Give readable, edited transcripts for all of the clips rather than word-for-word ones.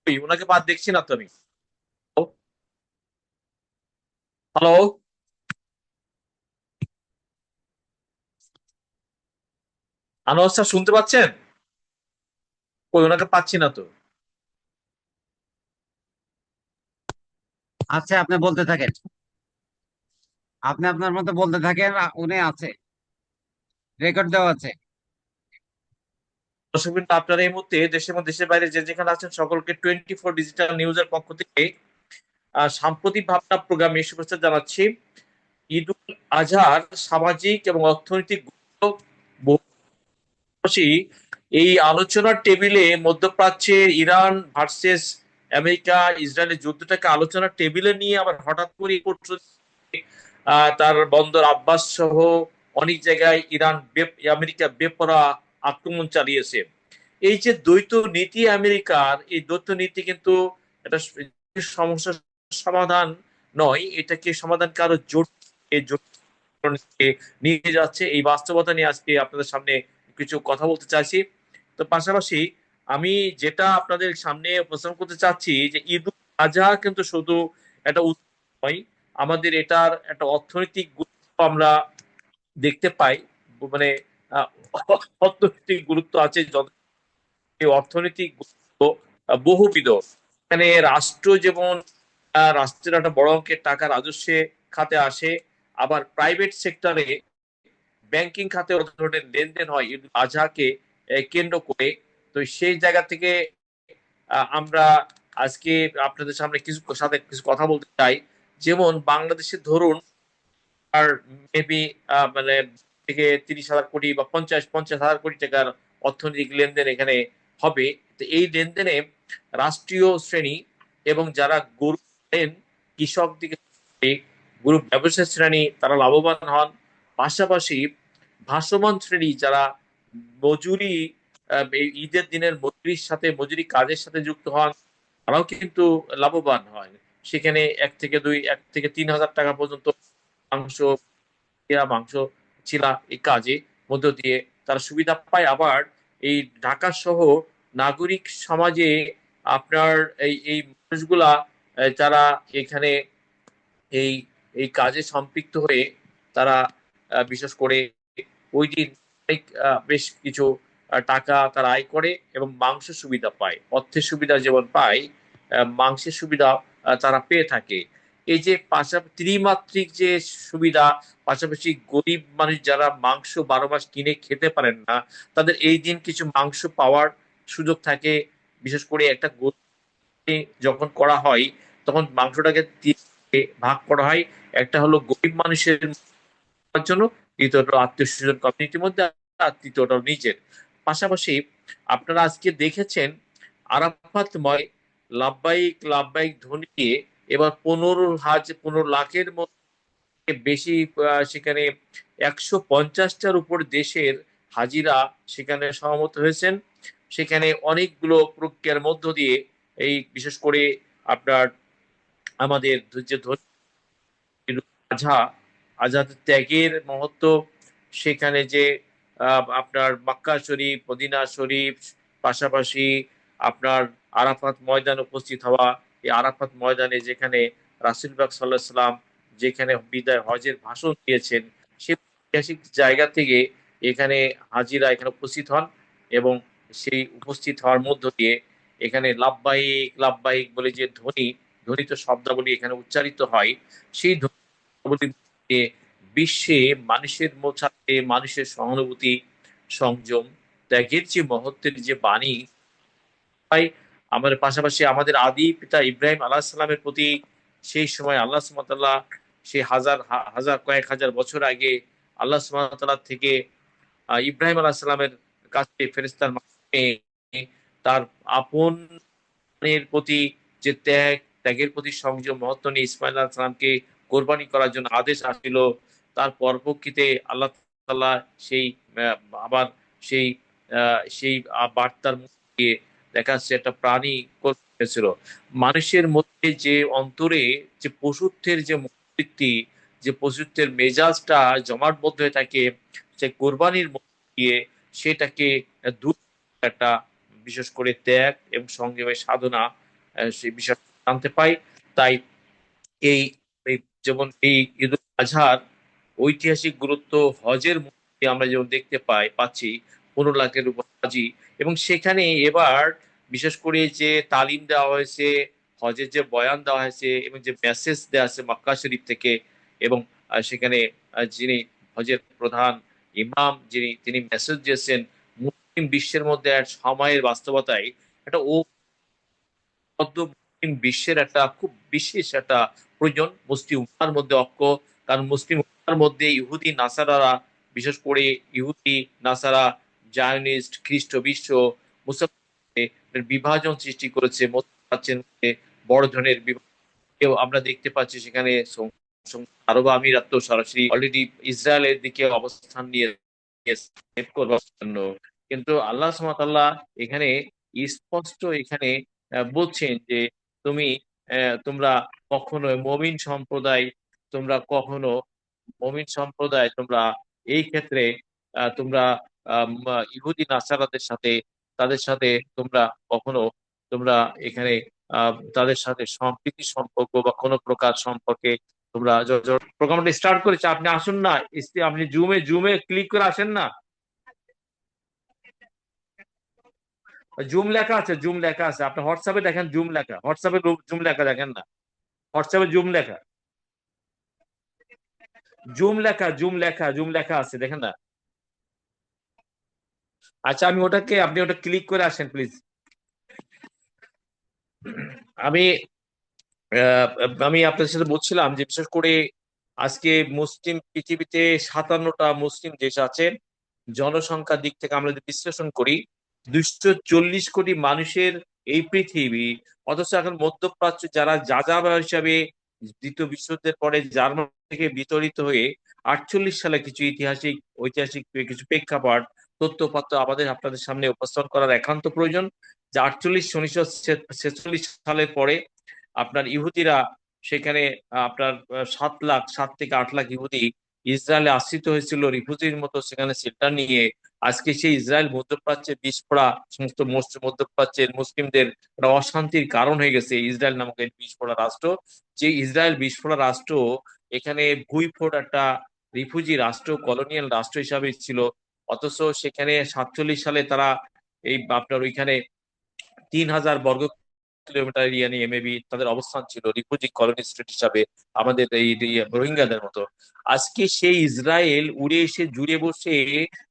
ওনাকে বাদ দেখছি না তো আমি। হ্যালো, আনোয়ার স্যার শুনতে পাচ্ছেন? কই ওনাকে পাচ্ছি না তো। আচ্ছা, আপনি বলতে থাকেন। আপনি আপনার মতো বলতে থাকেন, উনি আছে, রেকর্ড দেওয়া আছে। দর্শকবৃন্দ, আপনারা এই মুহূর্তে দেশের মধ্যে দেশের বাইরে যে যেখানে আছেন সকলকে 24 ডিজিটাল নিউজের পক্ষ থেকে সাম্প্রতিক ভাবনা প্রোগ্রামে শুভেচ্ছা জানাচ্ছি। ঈদ উল আজহার সামাজিক এবং অর্থনৈতিক গুরুত্ব পাশাপাশি এই আলোচনার টেবিলে মধ্যপ্রাচ্যে ইরান ভার্সেস আমেরিকা ইসরায়েলের যুদ্ধটাকে আলোচনার টেবিলে নিয়ে আবার হঠাৎ করে তার বন্দর আব্বাস সহ অনেক জায়গায় আমেরিকা বেপরোয়া আক্রমণ চালিয়েছে। এই যে দ্বৈত নীতি আমেরিকার, এই দ্বৈত নীতি কিন্তু একটা সমস্যার সমাধান নয়, এটাকে সমাধানকে আরো জটিল নিয়ে যাচ্ছে। এই বাস্তবতা নিয়ে আজকে আপনাদের সামনে কিছু কথা বলতে চাইছি। তো পাশাপাশি আমি যেটা আপনাদের সামনে উপস্থাপন করতে চাচ্ছি যে ঈদ উল আজহা কিন্তু শুধু একটা উৎসব নয়, আমাদের এটার একটা অর্থনৈতিক গুরুত্ব আমরা দেখতে পাই। মানে আহ, অর্থনৈতিক গুরুত্ব আছে, এই অর্থনৈতিক গুরুত্ব বহুবিধ। এখানে রাষ্ট্র যেমন রাষ্ট্রের একটা বড় অঙ্কের টাকা রাজস্বে খাতে আসে, আবার প্রাইভেট সেক্টরে ব্যাংকিং খাতে অনেক ধরনের লেনদেন হয় ঈদ উল আজহাকে কেন্দ্র করে। তো সেই জায়গা থেকে আমরা আজকে আপনাদের সামনে কিছু কথা বলতে চাই। যেমন বাংলাদেশে ধরুন আর মেবি মানে থেকে 30,000 কোটি বা পঞ্চাশ পঞ্চাশ হাজার কোটি টাকার অর্থনৈতিক লেনদেন এখানে হবে। তো এই লেনদেনে রাষ্ট্রীয় শ্রেণী এবং যারা গরু পালেন, কৃষক দিকে গরু ব্যবসায়ী শ্রেণী তারা লাভবান হন। পাশাপাশি ভাসমান শ্রেণী যারা মজুরি, এই ঈদের দিনের মজুরির সাথে মজুরি কাজের সাথে যুক্ত হন, তারাও কিন্তু লাভবান হয়। সেখানে 1 থেকে 3 হাজার টাকা পর্যন্ত মাংস মাংস চিলা এই কাজে মধ্য দিয়ে তারা সুবিধা পায়। আবার এই ঢাকা সহ নাগরিক সমাজে আপনার এই এই মানুষগুলা যারা এখানে এই এই কাজে সম্পৃক্ত হয়ে তারা বিশেষ করে ওই দিন অনেক বেশ কিছু টাকা তারা আয় করে এবং মাংস সুবিধা পায়। অর্থের সুবিধা যেমন পায়, মাংসের সুবিধা তারা পেয়ে থাকে। এই যে পাশাপাশি ত্রিমাত্রিক যে সুবিধা, পাশাপাশি গরিব মানুষ যারা মাংস 12 মাস কিনে খেতে পারেন না, তাদের এই দিন কিছু মাংস পাওয়ার সুযোগ থাকে। বিশেষ করে একটা গরু যখন করা হয় তখন মাংসটাকে ভাগ করা হয়। একটা হলো গরিব মানুষের জন্য, দ্বিতীয়টা আত্মীয় স্বজন কমিউনিটির মধ্যে, আর তৃতীয়টা নিজের। পাশাপাশি আপনারা আজকে দেখেছেন আরাফাতময় লাভবাহিক লাভবাহিক ধ্বনি দিয়ে এবার 15 লাখের মধ্যে বেশি সেখানে 150টার উপর দেশের হাজিরা সেখানে সমবেত হয়েছেন। সেখানে অনেকগুলো প্রক্রিয়ার মধ্য দিয়ে এই বিশেষ করে আপনার আমাদের যে আজহা আজাদের ত্যাগের মহত্ব, সেখানে যে আপনার মক্কা শরীফ, মদিনা শরীফ, পাশাপাশি আপনার আরাফাত ময়দান উপস্থিত হওয়া। এই আরাফাত ময়দানে যেখানে রাসূল পাক সাল্লাল্লাহু আলাইহি সাল্লাম যেখানে বিদায় হজের ভাষণ দিয়েছেন, সে ঐতিহাসিক জায়গা থেকে এখানে হাজিরা এখানে উপস্থিত হন এবং সেই উপস্থিত হওয়ার মধ্য দিয়ে এখানে লাব্বাইক লাব্বাইক বলে যে ধ্বনিত শব্দাবলী এখানে উচ্চারিত হয়, সেই ধ্বনি বিশ্বে মানুষের সাথে মানুষের সহানুভূতি, সংযম, ত্যাগের যে মহত্বের যে বাণী পাই। আমাদের পাশাপাশি আমাদের আদি পিতা ইব্রাহিম আলাহ সাল্লামের প্রতি সেই সময় আল্লাহ সুবহানাহু সেই হাজার কয়েক হাজার বছর আগে আল্লাহ সুবহানাহু থেকে ইব্রাহিম আলাহ সাল্লামের কাছে ফেরেশতার মাধ্যমে তার আপন প্রতি যে ত্যাগের প্রতি সংযম মহত্ব নিয়ে ইসমাইল আলাইহিস সালামকে কোরবানি করার জন্য আদেশ আসছিল। তার পরবর্তীতে আল্লাহ তাআলা সেই আবার সেই সেই বার্তার মধ্যে দিয়ে দেখা যাচ্ছে একটা প্রাণী করেছিল। মানুষের মধ্যে যে অন্তরে যে পশুত্বের যে মনোবৃত্তি, যে পশুত্বের মেজাজটা জমাটবদ্ধ হয়ে থাকে, সে কোরবানির মধ্যে দিয়ে সেটাকে দূর একটা বিশেষ করে ত্যাগ এবং সংযমের সাধনা সেই বিষয় জানতে পাই। তাই এই যেমন এই ঈদ উল আজহার ঐতিহাসিক গুরুত্ব হজের মধ্যে আমরা যেমন দেখতে পাচ্ছি 15 লাখের উপর হাজি, এবং সেখানে এবার বিশেষ করে যে তালিম দেওয়া হয়েছে, হজের যে বয়ান দেওয়া হয়েছে এবং যে মেসেজ দেওয়া আছে মক্কা শরীফ থেকে, এবং সেখানে যিনি হজের প্রধান ইমাম তিনি মেসেজ দিয়েছেন মুসলিম বিশ্বের মধ্যে এক সময়ের বাস্তবতায় একটা মধ্য মুসলিম বিশ্বের একটা খুব বিশেষ একটা প্রয়োজন মুসলিম উম্মার মধ্যে কারণ মুসলিম উম্মার মধ্যে ইহুদি নাসারারা, বিশেষ করে ইহুদি নাসারা, জায়নিস্ট, খ্রিস্ট বিশ্ব, মুসলমানদের বিভাজন সৃষ্টি করেছে মধ্যপ্রাচ্যের মধ্যে বড় ধরনের কেউ আমরা দেখতে পাচ্ছি সেখানে আরব আমিরাত তো সরাসরি অলরেডি ইসরায়েলের দিকে অবস্থান নিয়ে হেল্প করবার জন্য। কিন্তু আল্লাহ সুবহানাহু ওয়া তাআলা এখানে স্পষ্ট এখানে বলছেন যে তুমি তোমরা কখনো তোমরা কখনো তোমরা এই ক্ষেত্রে তোমরা ইহুদি নাসারাদের সাথে তাদের সাথে তোমরা কখনো তোমরা এখানে তাদের সাথে সম্প্রীতি সম্পর্ক বা কোনো প্রকার সম্পর্কে তোমরা প্রোগ্রামটা স্টার্ট করেছে। আপনি আসুন না, আপনি জুমে ক্লিক করে আসেন না। জুম লেখা আছে, আপনি হোয়াটসঅ্যাপে দেখেন জুম লেখা, হোয়াটসঅ্যাপে জুম লেখা দেখেন না, হোয়াটসঅ্যাপে জুম লেখা আছে দেখেন না। আচ্ছা, আপনি ওটা ক্লিক করে আসেন প্লিজ। আমি আহ, আমি আপনাদের সাথে বলছিলাম যে বিশেষ করে আজকে মুসলিম পৃথিবীতে 57টা মুসলিম দেশ আছে। জনসংখ্যার দিক থেকে আমরা যদি বিশ্লেষণ করি 240 কোটি মানুষের এই পৃথিবী, অথচ এখন মধ্যপ্রাচ্য যারা যাযাবর হিসাবে দ্বিতীয় বিশ্বযুদ্ধের পরে জার্মান থেকে বিতাড়িত হয়ে 48 সালে কিছু ঐতিহাসিক কিছু প্রেক্ষাপট তথ্যপত্র আপনাদের সামনে উপস্থাপন করার একান্ত প্রয়োজন। যে 1946 সালের পরে আপনার ইহুদিরা সেখানে আপনার 7 থেকে 8 লাখ ইহুদি ইসরায়েলে আশ্রিত হয়েছিল রিফিউজির মতো, সেখানে সেল্টার নিয়ে আজকে সেই ইসরায়েল মধ্যপ্রাচ্যে বিস্ফোরা সমস্ত মধ্যপ্রাচ্যের মুসলিমদের একটা অশান্তির কারণ হয়ে গেছে ইসরায়েল নামক এই বিস্ফোরা রাষ্ট্র। যে ইসরায়েল বিস্ফোরা রাষ্ট্র এখানে ভুইফোট একটা রিফিউজি রাষ্ট্র, কলোনিয়াল রাষ্ট্র হিসাবে ছিল। অথচ সেখানে 47 সালে তারা এই আপনার ওইখানে 3,000 বর্গ কিলোমিটার এরিয়া নিয়ে মেবি তাদের অবস্থান ছিল রিফিউজি কলোনি স্টেট হিসাবে, আমাদের এই রোহিঙ্গাদের মতো। আজকে সেই ইসরায়েল উড়ে এসে জুড়ে বসে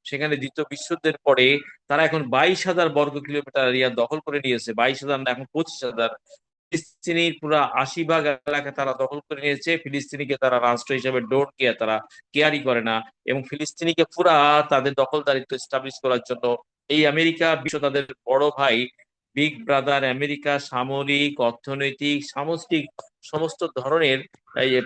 সেখানে দ্বিতীয় বিশ্বযুদ্ধের পরে তারা এখন 22,000 বর্গ কিলোমিটার এরিয়া দখল করে নিয়েছে, 22,000 না এখন 25,000। ফিলিস্তিনির পুরো 80 ভাগ এলাকা তারা দখল করে নিয়েছে। ফিলিস্তিনিকে তারা রাষ্ট্র হিসেবে ডোন্ট কেয়ার, তারা কেয়ারই করে না। এবং ফিলিস্তিনিকে পুরা তাদের দখলদারিত্ব এস্টাবলিশ করার জন্য এই আমেরিকা বিশ্ব তাদের বড় ভাই, বিগ ব্রাদার আমেরিকা সামরিক, অর্থনৈতিক, সামষ্টিক সমস্ত ধরনের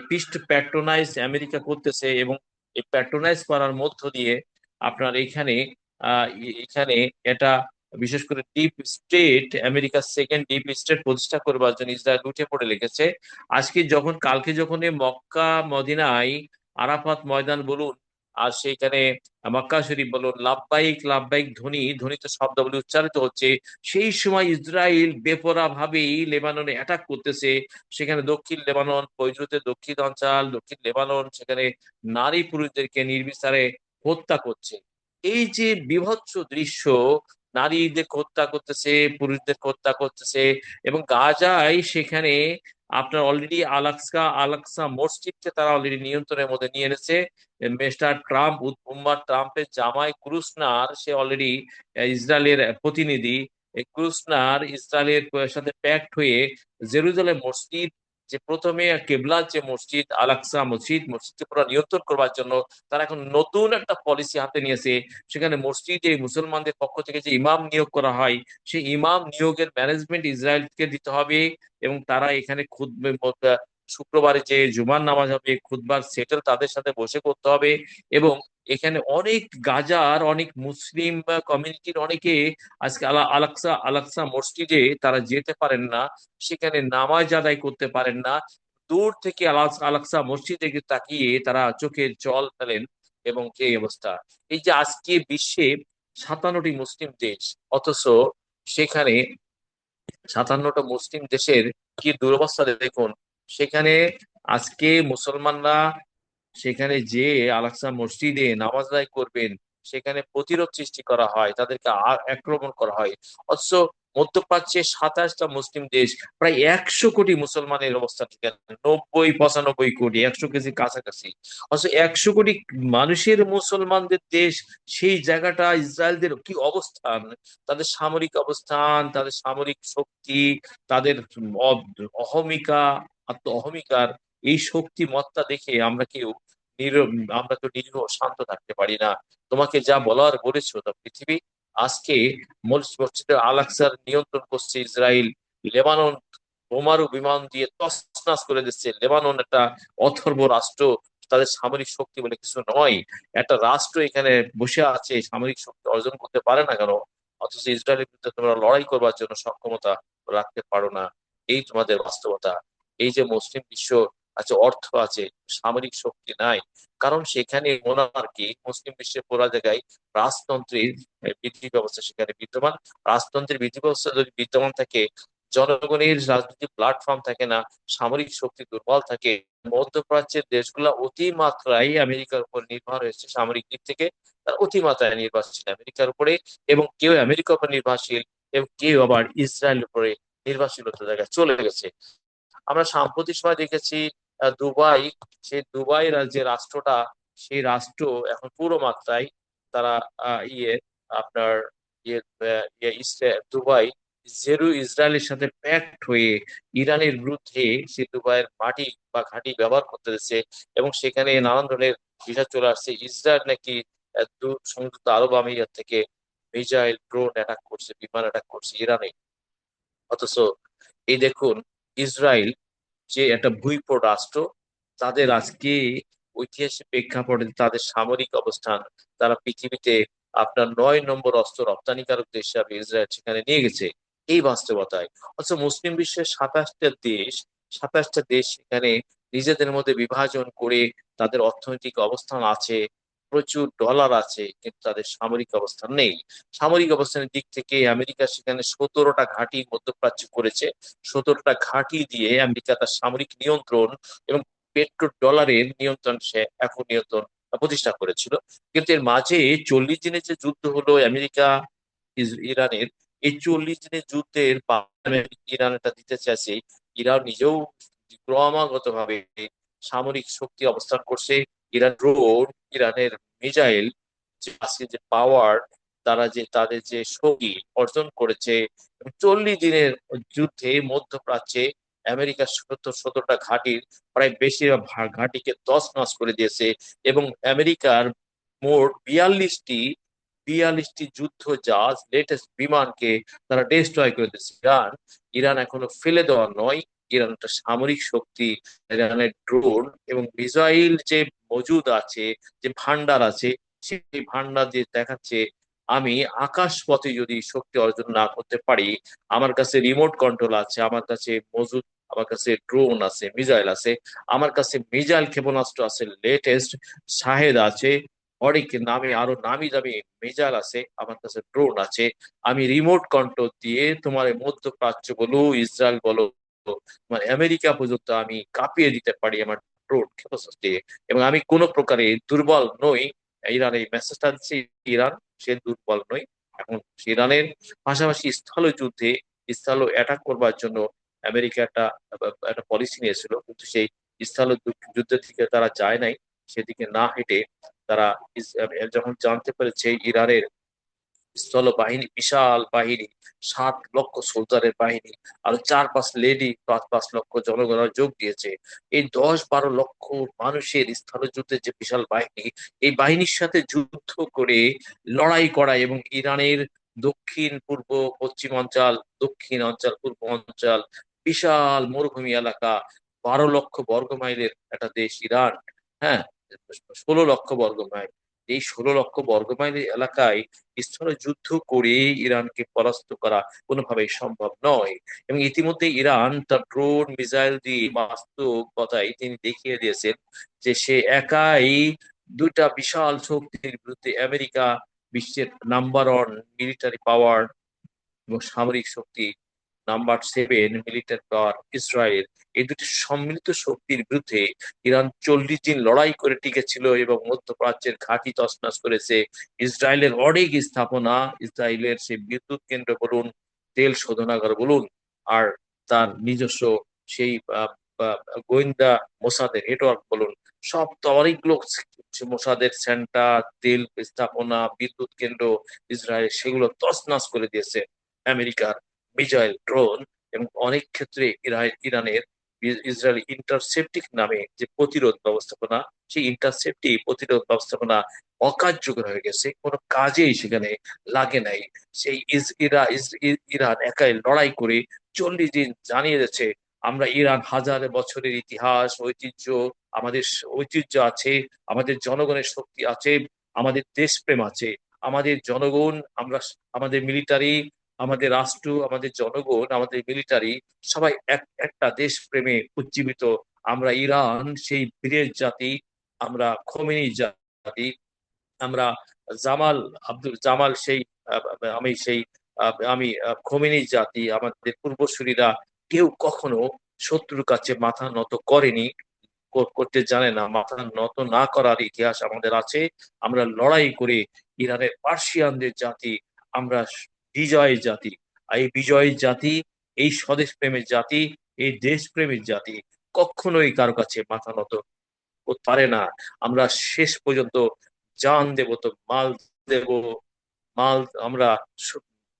পিস্ট প্যাট্রোনাইজ আমেরিকা করতেছে। এবং এই প্যাট্রোনাইজ করার মধ্য দিয়ে আপনার এখানে এটা বিশেষ করে ডিপ স্টেট, আমেরিকার সেকেন্ড ডিপ স্টেট প্রতিষ্ঠা করবার জন্য ইসরায়েল উঠে পড়ে লেগেছে। কালকে যখন এই মক্কা মদিনায় আরাফাত ময়দান বলুন আর সেইখানে মক্কা শরীফ বলুন, লাব্বাইক লাব্বাইক ধ্বনিত শব্দাবলী উচ্চারিত হচ্ছে, সেই সময় ইসরায়েল বেপরা ভাবেই লেবাননে অ্যাটাক করতেছে। সেখানে দক্ষিণ লেবানন, বৈরুতের দক্ষিণ অঞ্চল, দক্ষিণ লেবানন, সেখানে নারী পুরুষদেরকে নির্বিচারে হত্যা করছে। এই যে বীভৎস দৃশ্য, নারীদের হত্যা করতেছে, পুরুষদের হত্যা করতেছে। এবং গাজায় সেখানে আপনার অলরেডি আলাক্সা মসজিদকে তারা অলরেডি নিয়ন্ত্রণের মধ্যে নিয়ে এনেছে। মিস্টার ট্রাম্প, ট্রাম্পের জামাই ক্রুসনার, সে অলরেডি ইসরায়েলের প্রতিনিধি। এই ক্রুসনার ইসরায়েলের সাথে প্যাক্ট হয়ে জেরুজালেম মসজিদ, যে প্রথমে কেবলার যে মসজিদ আলাক্সা মসজিদকে পুরো নিয়ন্ত্রণ করবার জন্য তারা এখন নতুন একটা পলিসি হাতে নিয়েছে। সেখানে মসজিদে মুসলমানদের পক্ষ থেকে যে ইমাম নিয়োগ করা হয়, সেই ইমাম নিয়োগের ম্যানেজমেন্ট ইসরায়েলকে দিতে হবে। এবং তারা এখানে শুক্রবারে যে জুমার নামাজ হবে, খুতবার সেটেল তাদের সাথে বসে করতে হবে। এবং এখানে অনেক মুসলিম কমিউনিটির অনেকে আজকে আলাক্সা মসজিদে তারা যেতে পারেন না, সেখানে নামাজ আদায় করতে পারেন না। দূর থেকে আলাক্সা মসজিদে তাকিয়ে তারা চোখে জল ফেলেন। এবং এই অবস্থা, এই যে আজকে বিশ্বে 57টি মুসলিম দেশ, অথচ সেখানে 57টা মুসলিম দেশের কি দুরবস্থা দেখুন। সেখানে আজকে মুসলমানরা সেখানে যে আল-আকসা মসজিদে নামাজ আদায় করবেন, সেখানে প্রতিরোধ সৃষ্টি করা হয়, তাদেরকে আক্রমণ করা হয়। অথচ মধ্যপ্রাচ্যে 27টা মুসলিম দেশ, প্রায় 100 কোটি মুসলমানের অবস্থা ঠিক আছে, 90-95 কোটি, 100 কেজি কাছাকাছি। অথচ 100 কোটি মানুষের মুসলমানদের দেশ, সেই জায়গাটা ইসরায়েলদের কি অবস্থান, তাদের সামরিক অবস্থান, তাদের সামরিক শক্তি, তাদের অহমিকা, আত্ম অহমিকার এই শক্তি মত্তা দেখে আমরা তো নিরীহ শান্ত থাকতে পারি না। তোমাকে যা বলার বলেছো, তা পৃথিবী আজকে মসজিদ আল আকসার নিয়ন্ত্রণ করছে ইসরায়েল। লেবানন বোমারু বিমান দিয়ে তছনছ করে দিচ্ছে। লেবানন একটা অথর্ব রাষ্ট্র, তাদের সামরিক শক্তি বলে কিছু নয়। একটা রাষ্ট্র এখানে বসে আছে, সামরিক শক্তি অর্জন করতে পারে না কেন? অথচ ইসরায়েলের বিরুদ্ধে তোমরা লড়াই করবার জন্য সক্ষমতা রাখতে পারো না। এই তোমাদের বাস্তবতা। এই যে মুসলিম বিশ্ব আছে, অর্থ আছে, সামরিক শক্তি নাই, কারণ সেখানে মোনার্কি, মুসলিম বিশ্বের পুরা জায়গায় রাজতন্ত্রের বিধি ব্যবস্থা সেখানে বিদ্যমান। রাজতন্ত্রের বিধি ব্যবস্থা যদি বিদ্যমান থাকে, জনগণের রাজনৈতিক প্ল্যাটফর্ম থাকে না, সামরিক শক্তি দুর্বল থাকে, মধ্যপ্রাচ্যের দেশগুলা অতিমাত্রায় আমেরিকার উপর নির্ভর হয়েছে সামরিক দিক থেকে। তারা অতিমাত্রায় নির্ভরশীল আমেরিকার উপরে, এবং কেউ আমেরিকার উপর নির্ভরশীল, এবং কেউ আবার ইসরায়েলের উপরে নির্ভরশীলতার জায়গায় চলে গেছে। আমরা সাম্প্রতিক সময় দেখেছি দুবাই, সেই দুবাই যে রাষ্ট্রটা, সেই রাষ্ট্র এখন পুরো মাত্রায় তারা আপনার দুবাই ইসরায়েলের সাথে প্যাক্ট হয়ে ইরানের বিরুদ্ধে সে দুবাইয়ের মাটি বা ঘাঁটি ব্যবহার করতে দিচ্ছে। এবং সেখানে নানান ধরনের বিষয় চলে আসছে। ইসরায়েল নাকি সংযুক্ত আরব আমিরাত থেকে মিসাইল, ড্রোন অ্যাটাক করছে, বিমান অ্যাটাক করছে ইরানে। অথচ এই দেখুন, ইসরায়েল যে একটা ভূইপট রাষ্ট্র, তাদের আজকে ঐতিহাসিক প্রেক্ষাপটে তাদের সামরিক অবস্থান, তারা পৃথিবীতে আপনার 9 নম্বর অস্ত্র রপ্তানিকারক দেশ হিসাবে ইসরায়েল সেখানে নিয়ে গেছে। এই বাস্তবতায় অথচ মুসলিম বিশ্বের 27টা দেশ সেখানে নিজেদের মধ্যে বিভাজন করে তাদের অর্থনৈতিক অবস্থান আছে, প্রচুর ডলার আছে, কিন্তু তাদের সামরিক অবস্থান নেই। সামরিক অবস্থানের দিক থেকে আমেরিকা সেখানে 17টা ঘাঁটি মধ্যপ্রাচ্য করেছে। 17টা ঘাঁটি দিয়ে আমেরিকা তার সামরিক নিয়ন্ত্রণ এবং পেট্রো ডলারের নিয়ন্ত্রণ সে এখন নিয়ন্ত্রণ প্রতিষ্ঠা করেছিল। কিন্তু এর মাঝে 40 দিনের যে যুদ্ধ হলো আমেরিকা ইরানের, এই 40 দিনের যুদ্ধের ইরান এটা দিতে চাইছে। ইরান নিজেও ক্রমাগত ভাবে সামরিক শক্তি অবস্থান করছে। ইরান ড্রোন, ইরানের মিসাইল, যে আজকে যে পাওয়ার, তারা যে তাদের যে শক্তি অর্জন করেছে, 40 দিনের যুদ্ধে মধ্যপ্রাচ্যে আমেরিকা 17টা ঘাঁটির প্রায় বেশিরভাগ ঘাঁটিকে তছনছ করে দিয়েছে। এবং আমেরিকার মোট 42টি যুদ্ধ জাহাজ, লেটেস্ট বিমানকে তারা ডিস্ট্রয় করে দিয়েছে। ইরান ইরান এখনো ফেলে দেওয়া নয়। ইরান একটা সামরিক শক্তি, ইরানের ড্রোন এবং মিসাইল যে মজুদ আছে, যে ভান্ডার আছে, সেই ভান্ডার দিয়ে দেখাচ্ছে আমি আকাশ পথে যদি শক্তি অর্জন না করতে পারি, আমার কাছে রিমোট কন্ট্রোল আছে, আমার কাছে মজুদ, আমার কাছে ড্রোন আছে, মিসাইল আছে, আমার কাছে মিসাইল ক্ষেপণাস্ত্র আছে, লেটেস্ট শাহেদ আছে, অরিক নামে আরো নামি দামি মিসাইল আছে, আমার কাছে ড্রোন আছে। আমি রিমোট কন্ট্রোল দিয়ে তোমার এই মধ্যপ্রাচ্য বলো, ইসরায়েল বলো, মানে আমেরিকা পর্যন্ত আমি কাঁপিয়ে দিতে পারি আমার ড্রোন ক্ষেপণাস্ত্র দিয়ে। এবং আমি কোনো প্রকারে দুর্বল নই। ইরান এই মেসেজটা দিচ্ছে, ইরান সে দুর্বল নয়। এখন ইরানের পাশাপাশি স্থল যুদ্ধে, স্থল অ্যাটাক করবার জন্য আমেরিকা একটা একটা পলিসি নিয়েছিল, কিন্তু সেই স্থল যুদ্ধের দিকে তারা যায় নাই। সেদিকে না হেঁটে তারা যখন জানতে পেরেছে ইরানের স্থল বাহিনী বিশাল বাহিনী, 7 লক্ষ সোলজারের বাহিনী, আর 4-5 লেডি, 5-5 লক্ষ জনগণের যোগ দিয়েছে, এই 10-12 লক্ষ মানুষের স্থলযুদ্ধের যে বিশাল বাহিনী, এই বাহিনীর সাথে যুদ্ধ করে লড়াই করা, এবং ইরানের দক্ষিণ পূর্ব পশ্চিম অঞ্চল, দক্ষিণ অঞ্চল, পূর্ব অঞ্চল, বিশাল মরুভূমি এলাকা, 12 লক্ষ বর্গ মাইলের একটা দেশ ইরান। হ্যাঁ, 16 লক্ষ বর্গ মাইল। এই 16 লক্ষ বর্গ মাইল এলাকায় স্থলে যুদ্ধ করে ইরানকে পরাস্ত করা কোনোভাবেই সম্ভব নয়। এবং ইতিমধ্যে ইরান তার ড্রোন মিসাইল দিয়ে বাস্তবতায় তিনি দেখিয়ে দিয়েছেন যে সে একাই দুইটা বিশাল শক্তির বিরুদ্ধে, আমেরিকা বিশ্বের নাম্বার ওয়ান মিলিটারি পাওয়ার এবং সামরিক শক্তি, নাম্বার 7 মিলিটারি পাওয়ার ইসরায়েল, এই দুটি সম্মিলিত শক্তির বিরুদ্ধে ইরান 40 দিন লড়াই করে টিকেছিল এবং মধ্যপ্রাচ্যের ঘাঁটি তছনছ করেছে। ইসরায়েলের অনেক স্থাপনা, ইসরায়েলের সেই বিদ্যুৎ কেন্দ্র বলুন, তেল শোধনাগার বলুন, আর তার নিজস্ব সেই আহ, গোয়েন্দা মোসাদের নেটওয়ার্ক বলুন, সব তো অনেকগুলো মোসাদের সেন্টার, তেল স্থাপনা, বিদ্যুৎ কেন্দ্র ইসরায়েল সেগুলো তছনছ করে দিয়েছে আমেরিকার মিসাইল, ড্রোন এবং অনেক ক্ষেত্রে ইরানের ইসরায়েল ইন্টারসেপ্টিক নামে যে প্রতিরোধ ব্যবস্থাপনা, সেই ইন্টারসেপ্টিক প্রতিরোধ ব্যবস্থাপনা অকার্যকর হয়ে গেছে, কোনো কাজেই সেখানে লাগে নাই। সেই ইরান একাই লড়াই করে 40 দিন জানিয়ে দিয়েছে, আমরা ইরান হাজার বছরের ইতিহাস, ঐতিহ্য, আমাদের ঐতিহ্য আছে, আমাদের জনগণের শক্তি আছে, আমাদের দেশপ্রেম আছে, আমাদের জনগণ, আমরা, আমাদের মিলিটারি, আমাদের রাষ্ট্র, আমাদের জনগণ, আমাদের মিলিটারি সবাই একটা দেশপ্রেমে উজ্জীবিত। আমরা ইরান সেই বীরের জাতি, আমরা খোমেনি জাতি, আমরা জামাল আব্দুল জামাল সেই আমি সেই আমি খোমেনি জাতি, আমাদের পূর্বসূরীরা কেউ কখনো শত্রুর কাছে মাথা নত করেনি, করতে জানে না। মাথা নত না করার ইতিহাস আমাদের আছে। আমরা লড়াই করে ইরানের পার্সিয়ানদের জাতি, আমরা বিজয় জাতি। আর এই বিজয় জাতি, এই স্বদেশ প্রেমের জাতি, এই দেশ প্রেমের জাতি কখনোই কারো কাছে মাথা নত করতে পারে না। আমরা শেষ পর্যন্ত জান দেব, তো মাল দেব, মাল আমরা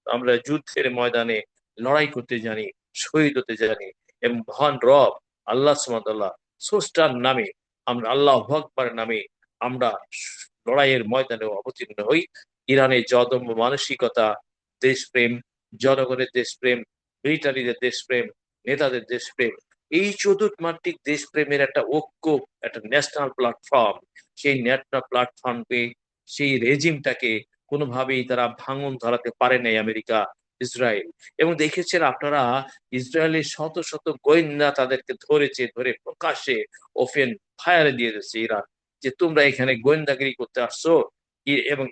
আমরা যুদ্ধের ময়দানে লড়াই করতে জানি, শহীদ হতে জানি, এবং মহান রব আল্লাহ সুবহানাহু স্রষ্টার নামে, আমরা আল্লাহ আকবার নামে আমরা লড়াইয়ের ময়দানে অবতীর্ণ হই। ইরানের জদম্য মানসিকতা, দেশপ্রেম, জনগণের দেশপ্রেম, মিলিটারিদের দেশপ্রেম, নেতাদের দেশপ্রেম, এই চতুর্মাত্রিক দেশপ্রেমের একটা ঐক্য, একটা ন্যাশনাল প্ল্যাটফর্ম, সেই ন্যাশনাল প্ল্যাটফর্মকে, সেই রেজিমটাকে কোনোভাবেই তারা ভাঙন ধরাতে পারে নাই আমেরিকা, ইসরায়েল। এবং দেখেছেন আপনারা, ইসরায়েলের শত শত গোয়েন্দা তাদেরকে ধরেছে, ধরে প্রকাশ্যে ওপেন ফায়ারে দিয়ে দিচ্ছে ইরান, যে তোমরা এখানে গোয়েন্দাগিরি করতে আসছো। এবং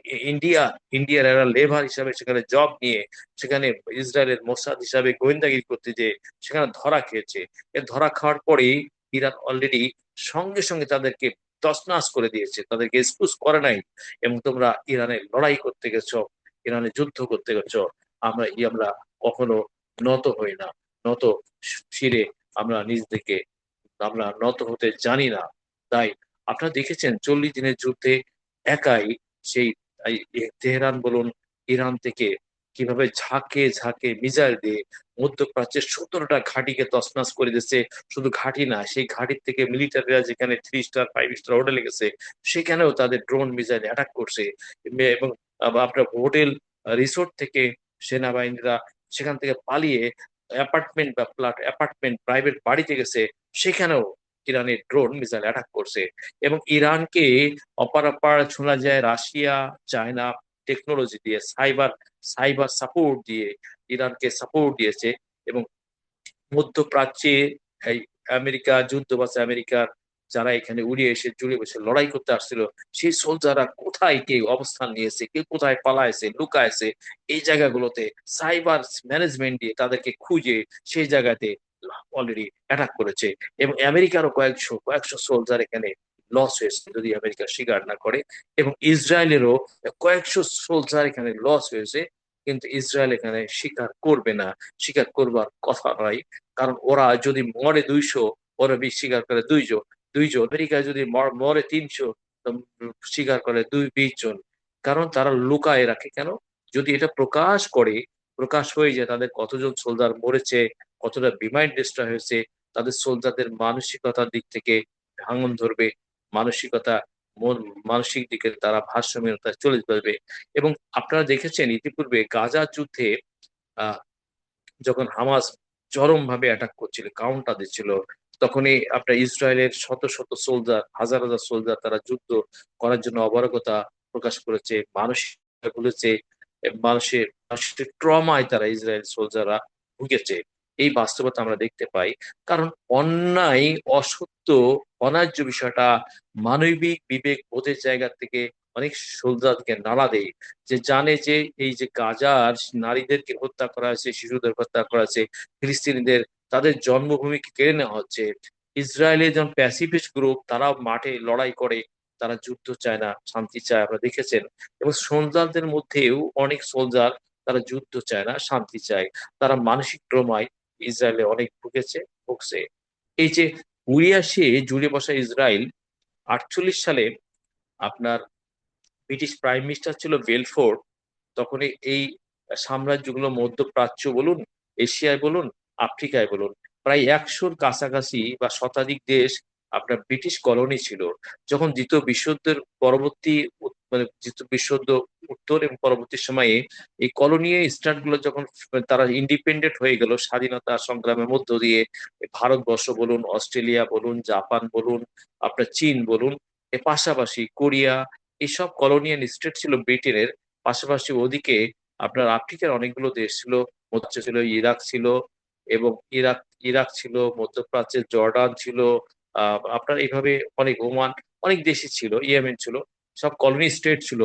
ইন্ডিয়ার এরা লেবার হিসাবে সেখানে জব নিয়ে সেখানে ইসরায়েলের মোসাদ হিসাবে গোয়েন্দাগিরি করতে, যে সেখানে ধরা খেয়েছে। এ ধরা খাওয়ার পরেই ইরান অলরেডি সঙ্গে সঙ্গে তাদেরকে তছনছ করে দিয়েছে, তাদেরকে এক্সকিউজ করে নাই। এবং তোমরা ইরানে লড়াই করতে গেছো, ইরানে যুদ্ধ করতে গেছো, আমরা কখনো নত হই না, নত শিরে আমরা নিজেদেরকে, আমরা নত হতে জানি না। তাই আপনারা দেখেছেন 40 দিনের যুদ্ধে একাই সেই তেহরান বলুন, ইরান থেকে কিভাবে ঝাঁকে ঝাঁকে মিসাইল দিয়ে মধ্যপ্রাচ্যের 17টা ঘাঁটিকে তছনছ করে দিচ্ছে। শুধু ঘাঁটি না, সেই ঘাঁটির থেকে মিলিটারিরা যেখানে 3 স্টার 5 স্টার হোটেলে গেছে, সেখানেও তাদের ড্রোন মিসাইল অ্যাটাক করছে। এবং আপনার হোটেল, রিসোর্ট থেকে সেনাবাহিনীরা সেখান থেকে পালিয়ে অ্যাপার্টমেন্ট বা অ্যাপার্টমেন্ট, প্রাইভেট বাড়িতে গেছে, সেখানেও ইরানের ড্রোন মিসাইল অ্যাটাক করছে। এবং ইরানকে অপার শোনা যায় রাশিয়া, চায়না টেকনোলজি দিয়ে, সাইবার সাইবার সাপোর্ট দিয়ে ইরানকে সাপোর্ট দিয়েছে। এবং মধ্যপ্রাচ্যে এই আমেরিকা যুদ্ধ বাঁচে, আমেরিকার যারা এখানে উড়িয়ে এসে জুড়ে বসে লড়াই করতে আসছিল, সেই সোলজাররা কোথায় কে অবস্থান নিয়েছে, কে কোথায় পালাইছে, লুকাইছে, এই জায়গাগুলোতে সাইবার ম্যানেজমেন্ট দিয়ে তাদেরকে খুঁজে সেই জায়গাতে অলরেডি অ্যাটাক করেছে। এবং আমেরিকারও কয়েকশো কয়েকশো সোলজার এখানে লস হয়েছে, যদি আমেরিকা স্বীকার না করে। এবং ইসরায়েলেরও কয়েকশো সোলজার এখানে লস হয়েছে, কিন্তু ইসরায়েল এখানে স্বীকার করবে না, স্বীকার করবার কথা নয়। কারণ ওরা যদি মরে 200, ওরা স্বীকার করে 2 জন, 2 জন। আমেরিকা যদি মরে 300, তো স্বীকার করে 20 জন। কারণ তারা লুকায় রাখে কেন? যদি এটা প্রকাশ করে, প্রকাশ হয়ে যায় তাদের কতজন সোলজার মরেছে, কতটা বিমান ডিস্ট্রয় হয়েছে, তাদের সোলজারদের মানসিকতার দিক থেকে ভাঙন ধরবে, মানসিকতা, মন, মানসিক দিকে তারা ভারসাম্যহীনতায় চলে যাবে। এবং আপনারা দেখেছেন ইতিপূর্বে গাজা যুদ্ধে আহ যখন হামাস চরম ভাবে অ্যাটাক করছিল, কাউন্টার দিচ্ছিল, তখনই আপনার ইসরায়েলের শত শত সোলজার, হাজার হাজার সোলজার তারা যুদ্ধ করার জন্য অপারগতা প্রকাশ করেছে, মানসিক ভুলেছে, মানুষের ট্রমায় তারা ইসরায়েল সোলজাররা ভুগেছে। এই বাস্তবতা আমরা দেখতে পাই। কারণ অন্যায়, অসত্য, অন্যায্য বিষয়টা মানবিক বিবেক বোধের জায়গা থেকে অনেক সোলজারকে নাড়া দেয়, যে জানে যে এই যে গাজার নারীদেরকে হত্যা করা হয়েছে, শিশুদের হত্যা করা হয়েছে, ফিলিস্তিনিদের তাদের জন্মভূমিকে কেড়ে নেওয়া হচ্ছে। ইসরায়েলের যেমন প্যাসিফিস্ট গ্রুপ, তারাও মাঠে লড়াই করে, তারা যুদ্ধ চায় না, শান্তি চায়, আপনারা দেখেছেন। এবং সোলজারদের মধ্যেও অনেক সোলজার, তারা যুদ্ধ চায় না, শান্তি চায়। তারা মানসিক ট্রমায় ইসরায়েলে অনেক ভুগছে। এই যে উড়িয়ে জুড়ে বসা ইসরায়েল, 48 সালে আপনার ব্রিটিশ প্রাইম মিনিস্টার ছিল বেলফোর। তখন এই সাম্রাজ্যগুলো মধ্যপ্রাচ্য বলুন, এশিয়ায় বলুন, আফ্রিকায় বলুন, প্রায় 100-র কাছাকাছি বা শতাধিক দেশ আপনার ব্রিটিশ কলোনি ছিল। যখন দ্বিতীয় বিশ্বযুদ্ধের পরবর্তী মানে দ্বিতীয় বিশ্বযুদ্ধ উত্তর এবং পরবর্তী সময়ে এই কলোনি স্টেট গুলো যখন তারা ইন্ডিপেন্ডেন্ট হয়ে গেল স্বাধীনতা সংগ্রামের মধ্য দিয়ে, ভারতবর্ষ বলুন, অস্ট্রেলিয়া বলুন, জাপান বলুন, আপনার চীন বলুন, এর পাশাপাশি কোরিয়া, এইসব কলোনিয়াল স্টেট ছিল ব্রিটেনের। পাশাপাশি ওদিকে আপনার আফ্রিকার অনেকগুলো দেশ ছিল, মধ্য ছিল, ইরাক ছিল, এবং ইরাক ইরাক ছিল, মধ্যপ্রাচ্যের জর্ডান ছিল, আপনার এইভাবে অনেক ওমান, অনেক দেশই ছিল, ইয়েমেন ছিল, সব কলোনি স্টেট ছিল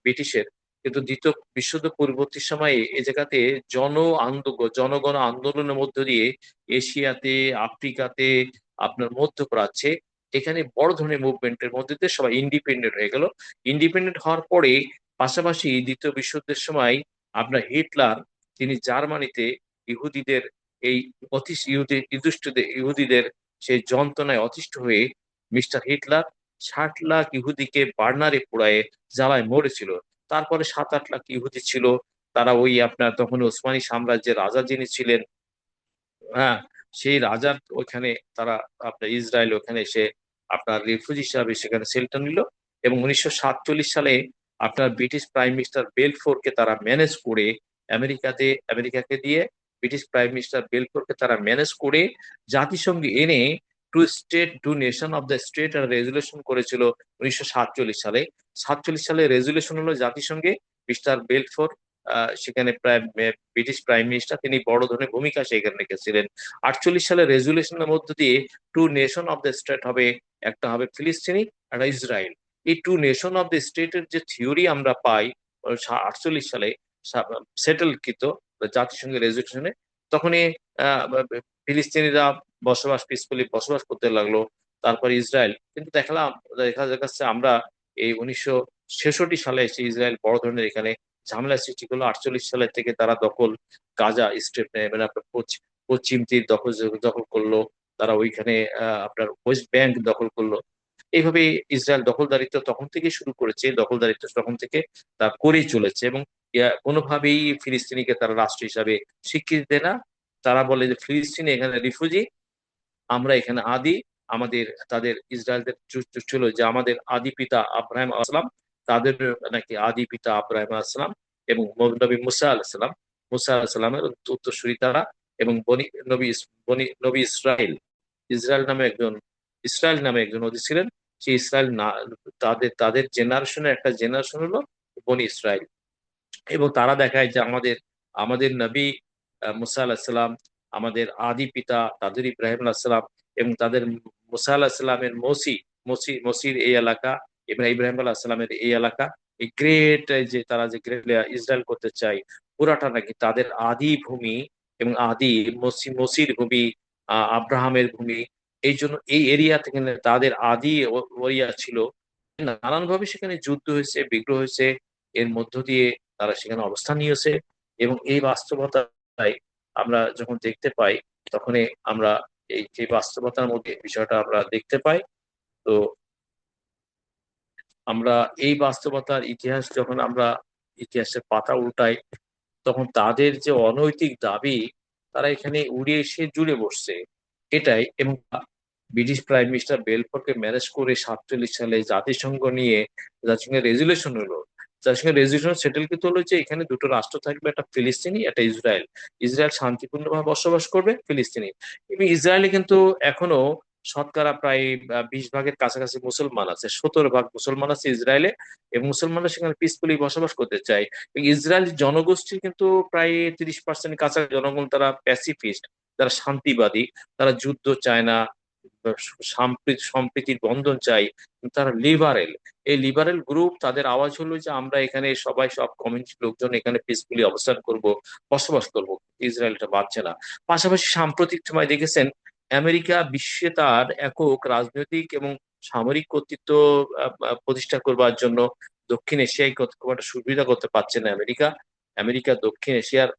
ব্রিটিশের। কিন্তু দ্বিতীয় বিশ্বযুদ্ধ পূর্ববর্তী সময়ে এই জায়গাতে জনগণ আন্দোলনের মধ্য দিয়ে এশিয়াতে, আফ্রিকাতে, আপনার মধ্যপ্রাচ্যে, এখানে বড় ধরনের মুভমেন্টের মধ্যে দিয়ে সবাই ইন্ডিপেন্ডেন্ট হয়ে গেল। ইন্ডিপেন্ডেন্ট হওয়ার পরে পাশাপাশি দ্বিতীয় বিশ্বযুদ্ধের সময় আপনার হিটলার, তিনি জার্মানিতে ইহুদিদের এই ইহুদিদের সেই যন্ত্রণায় অতিষ্ঠ হয়ে মিস্টার হিটলার 60 লাখ ইহুদিকে বার্নারে পোড়ায় জ্বালায় মরেছিল। তারপরে 7-8 লাখ ইহুদি ছিল, তারা ওই আপনার তখন ওসমানী সাম্রাজ্যের রাজা যিনি ছিলেন, হ্যাঁ, সেই রাজার ওখানে তারা আপনার ইসরায়েল ওখানে এসে আপনার রিফিউজি হিসাবে সেখানে সেল্টার নিল। এবং 1947 সালে আপনার ব্রিটিশ প্রাইম মিনিস্টার বেলফোরকে তারা ম্যানেজ করে আমেরিকাকে দিয়ে, ব্রিটিশ প্রাইম মিনিস্টার বেলফোরকে তারা ম্যানেজ করে জাতিসংঘে এনে two nation of the state আর রেজুলেশন করেছিল 1947 সালে। 1947 সালে রেজুলেশন হলো জাতিসংঘে, মিস্টার বেলফোর সেখানে প্রায় ব্রিটিশ প্রাইম মিনিস্টার, তিনি বড় ধরনের ভূমিকা সেখানে রেখেছিলেন। 1948 সালের রেজুলেশনের মধ্য দিয়ে two nation of the state হবে, একটা হবে ফিলিস্তিনি, একটা ইসরায়েল। এই টু নেশন অফ দ্য স্টেটের যে থিওরি আমরা পাই 1948 সালে সেটেলকৃত জাতিসংঘের রেজুলেশনে, তখনই আহ, ফিলিস্তিনিরা পিসফুলি বসবাস করতে লাগলো। তারপর ইসরায়েল কিন্তু দেখা যাচ্ছে আমরা এই 1966 সালে এসে ইসরায়েল বড় ধরনের এখানে ঝামেলা সৃষ্টি করলো। 1948 সালের থেকে তারা গাজা স্ট্রিপ মানে আপনার পশ্চিম তীর দখল করলো। তারা ওইখানে আপনার ওয়েস্ট ব্যাংক দখল করলো। এইভাবে ইসরায়েল দখলদারিত্ব তখন থেকে শুরু করেছে, দখলদারিত্ব তখন থেকে তা করেই চলেছে। এবং কোনোভাবেই ফিলিস্তিনিকে তারা রাষ্ট্র হিসাবে স্বীকৃতি দেয় না। তারা বলে যে ফিলিস্তিনি এখানে রিফিউজি, আমরা এখানে আদি। তাদের ইসরায়েলদের ছিল যে আমাদের আদি পিতা আব্রাহিম আসলাম, তাদের নাকি আদি পিতা আব্রাহিম আসলাম এবং নবী মুসা আলাহিসাল্লামের উত্তরসূরি তারা। এবং নবী ইসরায়েল নামে একজন নবী ছিলেন। সেই ইসরায়েল না, তাদের তাদের জেনারেশনের একটা জেনারেশন হলো বনি ইসরায়েল। এবং তারা দেখায় যে আমাদের আমাদের নবী মুসা আলাহিসাল্লাম, আমাদের আদি পিতা তাদের ইব্রাহিম আলাহিসাল্লাম, এবং তাদের মুসা আলাহিসাল্লামের মসির এই এলাকা, এবং ইব্রাহিম আলাহিসাল্লামের এই এলাকা, এই গ্রেট যে তারা যে গ্রেট ইসরায়েল করতে চায়, পুরাটা নাকি তাদের আদি ভূমি এবং আদি মসির ভূমি, আব্রাহামের ভূমি। এই জন্য এই এরিয়া থেকে তাদের আদি ওরিয়া ছিল। নানান ভাবে সেখানে যুদ্ধ হয়েছে, বিগ্রহ হয়েছে, এর মধ্য দিয়ে তারা সেখানে অবস্থান নিয়েছে। এবং এই বাস্তবতায় আমরা যখন দেখতে পাই, তখনই আমরা এই যে বাস্তবতার মধ্যে বিষয়টা আমরা দেখতে পাই। তো আমরা এই বাস্তবতার ইতিহাস যখন আমরা ইতিহাসের পাতা উল্টাই, তখন তাদের যে অনৈতিক দাবি, তারা এখানে উড়ে এসে জুড়ে বসছে এটাই। এবং ব্রিটিশ প্রাইম মিনিস্টার বেলফোরকে ম্যানেজ করে 1947 সালে জাতিসংঘের রেজুলেশন হলো। জাতিসংঘের রেজুলেশন সেটেল কিন্তু হলো যে এখানে দুটো রাষ্ট্র থাকবে, একটা ফিলিস্তিনি, একটা ইসরায়েল। ইসরায়েল শান্তিপূর্ণভাবে বসবাস করবে, ফিলিস্তিনি। এবং ইসরায়েলে কিন্তু এখনো শতকরা প্রায় 20 ভাগের কাছাকাছি মুসলমান আছে, 17 ভাগ মুসলমান আছে ইসরায়েলে। এবং মুসলমানরা সেখানে পিসফুলি বসবাস করতে চায়। ইসরায়েল জনগোষ্ঠীর কিন্তু প্রায় 30% কাছাকাছি জনগণ, তারা প্যাসিফিস্ট, তারা শান্তিবাদী, তারা যুদ্ধ চায় না, সম্প্রীতির বন্ধন চাই, তারা লিবারেল। এই লিবারেল গ্রুপ, তাদের আওয়াজ হলো যে আমরা এখানে সবাই, সব কমিউনিটি লোকজন এখানে পিসফুলি অবস্থান করব, বসবাস করব, ইসরায়েল এটা পাচ্ছে না। পাশাপাশি সাম্প্রতিক সময় দেখেছেন আমেরিকা বিশ্বে তার একক রাজনৈতিক এবং সামরিক কর্তৃত্ব প্রতিষ্ঠা করবার জন্য দক্ষিণ এশিয়ায় খুব একটা সুবিধা করতে পারছে না আমেরিকা। আমেরিকা দক্ষিণ এশিয়ার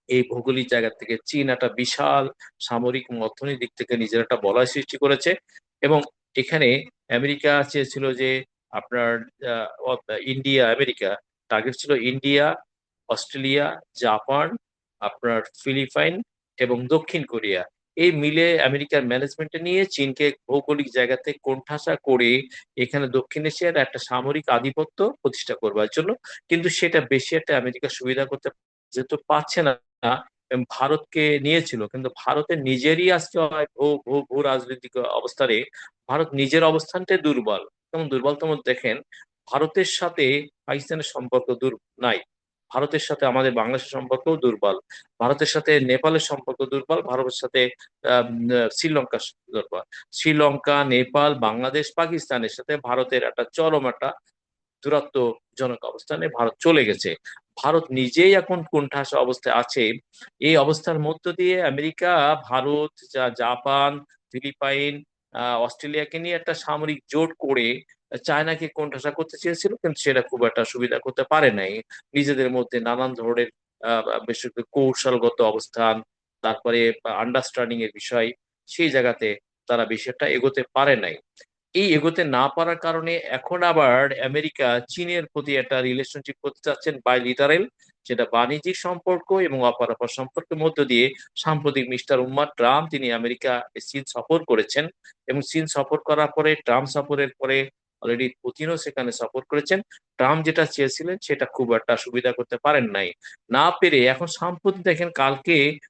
এই ভৌগোলিক জায়গা থেকে চীন একটা বিশাল সামরিক এবং অর্থনৈতিক দিক থেকে নিজের একটা বলয় সৃষ্টি করেছে। এবং এখানে আমেরিকা চেয়েছিল যে আপনার ইন্ডিয়া, আমেরিকা টার্গেট ছিল ইন্ডিয়া, অস্ট্রেলিয়া, জাপান, আপনার ফিলিপাইন এবং দক্ষিণ কোরিয়া, এই মিলে আমেরিকার ম্যানেজমেন্টে নিয়ে চীনকে ভৌগোলিক জায়গাতে কোণঠাসা করে এখানে দক্ষিণ এশিয়ার একটা সামরিক আধিপত্য প্রতিষ্ঠা করবার জন্য। কিন্তু সেটা বেশি একটা আমেরিকা সুবিধা করতে যেহেতু পাচ্ছে না, ভারতকে নিয়েছিল, কিন্তু ভারতের নিজেরই আজকে ভূ ভূ ভূ রাজনৈতিক অবস্থানে ভারত নিজের অবস্থানটাই দুর্বল। যেমন দুর্বলতম দেখেন, ভারতের সাথে পাকিস্তানের সম্পর্ক নাই, ভারতের সাথে আমাদের বাংলাদেশের সম্পর্কও দুর্বল, ভারতের সাথে নেপালের সম্পর্ক দুর্বল, ভারতের সাথে শ্রীলঙ্কা দুর্বল। শ্রীলঙ্কা, নেপাল, বাংলাদেশ, পাকিস্তানের সাথে ভারতের একটা চরম একটা দূরত্বজনক অবস্থানে ভারত চলে গেছে। ভারত নিজেই এখন কোণঠাসা অবস্থায় আছে। এই অবস্থার মধ্য দিয়ে আমেরিকা, ভারত, জাপান, ফিলিপাইন, অস্ট্রেলিয়াকে নিয়ে একটা সামরিক জোট করে চায়নাকে কোণঠাসা করতে চেয়েছিল, কিন্তু সেটা খুব একটা সুবিধা করতে পারে নাই। নিজেদের মধ্যে নানান ধরনের বিশেষ করে কৌশলগত অবস্থান, তারপরে আন্ডারস্ট্যান্ডিং এর বিষয়, সেই জায়গাতে তারা বেশি একটা এগোতে পারে নাই। এই এগোতে না পারার কারণে এখন আবার আমেরিকা চীনের প্রতি একটা রিলেশনশিপ করতে চাচ্ছেন বাইলিটারেল, যেটা বাণিজ্যিক সম্পর্ক এবং অপরাপর সম্পর্কের মধ্য দিয়ে। সাম্প্রতিক মিস্টার উম্মা ট্রাম্প, তিনি আমেরিকা চীন সফর করেছেন, এবং চীন সফর করার পরে, ট্রাম্প সফরের পরে অলরেডি পুতিনও সেখানে সফর করেছেন। ট্রাম্প যেটা চেয়েছিলেন সেটা খুব একটা সুবিধা করতে পারেন নাই, না পেরে এখন সাম্প্রতিক দেখেন কালকে